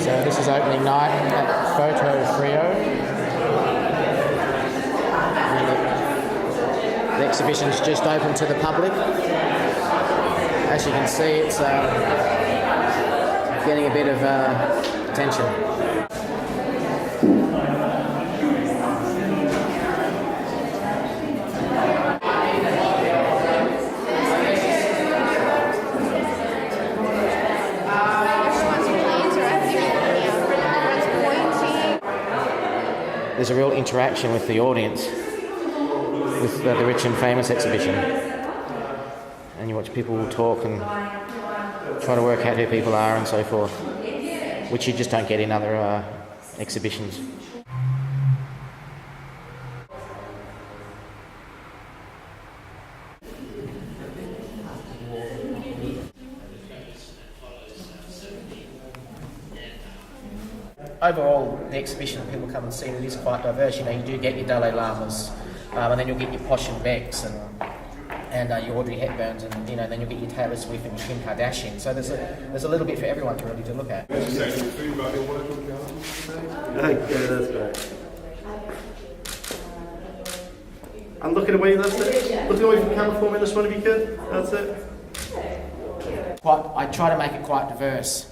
So this is opening night at Photo Frio. The exhibition's just open to the public. As you can see, it's getting a bit of attention. There's a real interaction with the audience with the Rich and Famous exhibition, and you watch people talk and try to work out who people are and so forth, which you just don't get in other exhibitions. Overall, the exhibition that people come and see, it is quite diverse. You know, you do get your Dalai Lamas, and then you'll get your Posh and Becks and your Audrey Hepburns, and then you'll get your Taylor Swift and your Kim Kardashian. So there's a little bit for everyone to really to look at. Yeah, that's great. And looking away, that's it. Looking away from the camera for me, this one if you could. That's it. I try to make it quite diverse,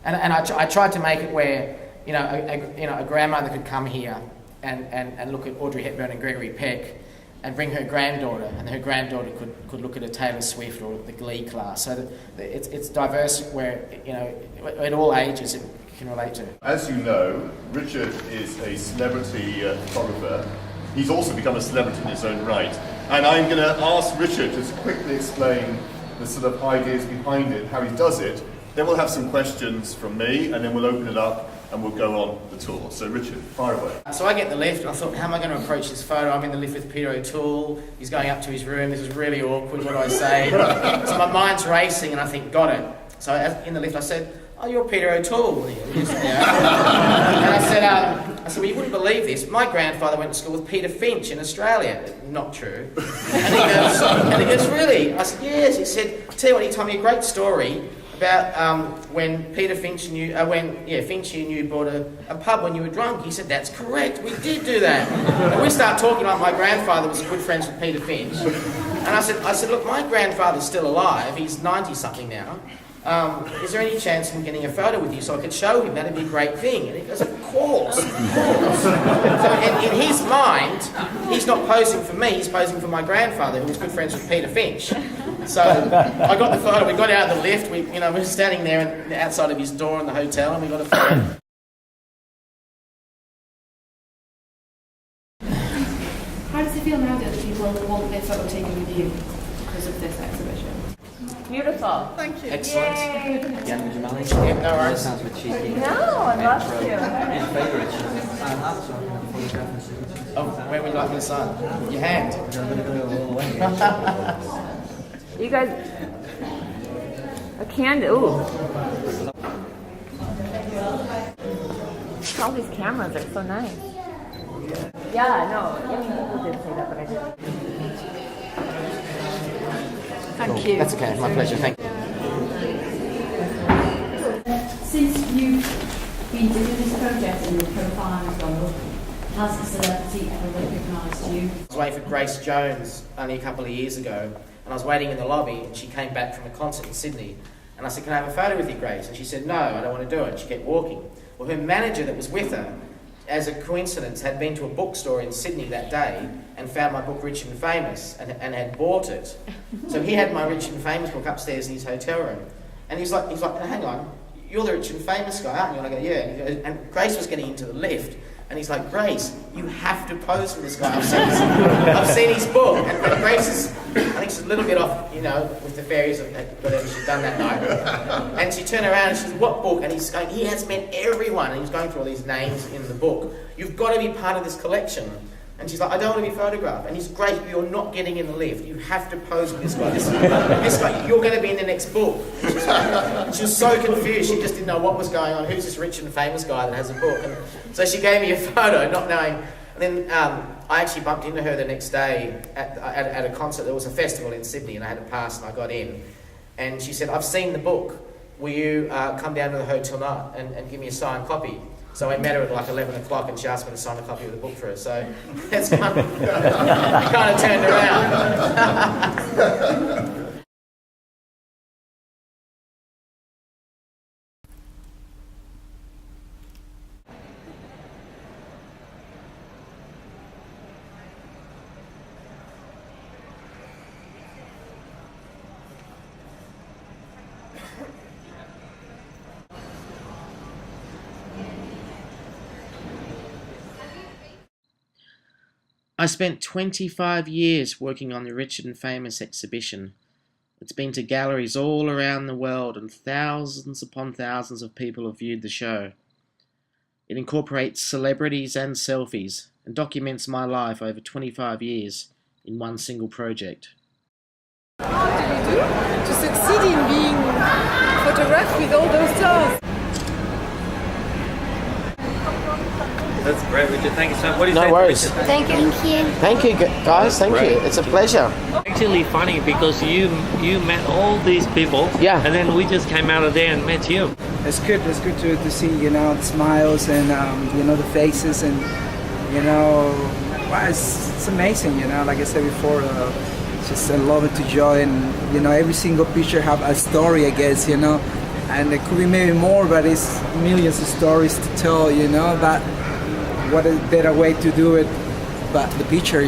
and I tried to make it where a grandmother could come here and look at Audrey Hepburn and Gregory Peck and bring her granddaughter, and her granddaughter could look at a Taylor Swift or the Glee class. So that it's diverse where, at all ages it can relate to. As you know, Richard is a celebrity photographer. He's also become a celebrity in his own right. And I'm going to ask Richard to quickly explain the sort of ideas behind it, how he does it. Then we'll have some questions from me, and then we'll open it up and we'll go on the tour. So Richard, fire away. So I get the lift and I thought, how am I going to approach this photo? I'm in the lift with Peter O'Toole. He's going up to his room. This is really awkward. What do I say? So my mind's racing and I think, got it. So in the lift I said, oh, you're Peter O'Toole. And I said, well, you wouldn't believe this. My grandfather went to school with Peter Finch in Australia. Not true. And he goes, really? I said, yes. He said, I tell you what, he told me a great story about when Peter Finch and you, Finch and you bought a pub when you were drunk. He said, that's correct, we did do that. And we start talking like my grandfather was good friends with Peter Finch. And I said, look, my grandfather's still alive, he's 90-something now. Is there any chance of him getting a photo with you so I could show him? That'd be a great thing. And he goes, of course. So in his mind, he's not posing for me, he's posing for my grandfather, who was good friends with Peter Finch. So I got the photo, we got out of the lift, we were standing there outside of his door in the hotel, and we got a photo. How does it feel now that people want their photo taken with you because of this exhibition? Beautiful. Thank you. Excellent. Yay. Yeah, would you mind? Yeah, no worries. Sounds a bit cheeky. No, I love you. In favour, Oh, where would you like me to sign? Your hand. You guys, a candle. Ooh. All these cameras are so nice. Yeah, no, I mean, people did say that, but I didn't. Thank you. That's okay, my pleasure, thank you. Since you've been doing this project and your profile has gone up, has a celebrity ever recognised you? I was waiting for Grace Jones only a couple of years ago, and I was waiting in the lobby, and she came back from a concert in Sydney, and I said, can I have a photo with you, Grace? And she said, no, I don't want to do it. She kept walking. Well, her manager that was with her, as a coincidence, had been to a bookstore in Sydney that day and found my book Richard and Famous and had bought it. So he had my Richard and Famous book upstairs in his hotel room. And he's like, hang on, you're the Richard and Famous guy, aren't you? And I go, yeah. And, he goes, and Grace was getting into the lift. And he's like, Grace, you have to pose for this guy. I've seen his book. And Grace is, I think she's a little bit off, with the fairies of whatever she'd done that night. And she turned around and she said, what book? And he's going, he has met everyone. And he's going through all these names in the book. You've got to be part of this collection. And she's like, I don't want to be photographed. And he's great, but you're not getting in the lift. You have to pose with this guy. This guy, you're going to be in the next book. She was so confused. She just didn't know what was going on. Who's this rich and famous guy that has a book? And so she gave me a photo, not knowing. And then I actually bumped into her the next day at a concert. There was a festival in Sydney, and I had a pass, and I got in. And she said, I've seen the book. will you come down to the hotel tonight and give me a signed copy? So I met her at like 11 o'clock and she asked me to sign a copy of the book for her. So that's kind of turned around. I spent 25 years working on the Richard and Famous exhibition. It's been to galleries all around the world and thousands upon thousands of people have viewed the show. It incorporates celebrities and selfies and documents my life over 25 years in one single project. How did you do to succeed in being photographed with all those stars? That's great, Richard. Thank you so much. What do you No say, worries. Richard? Thank you. Thank you guys, thank you. It's a pleasure. Actually funny because you met all these people, Yeah. and then we just came out of there and met you. It's good to see, the smiles and, the faces and, wow, it's amazing, like I said before, just I love it to joy and, every single picture have a story, I guess, and there could be maybe more, but it's millions of stories to tell, but what a better way to do it but the picture,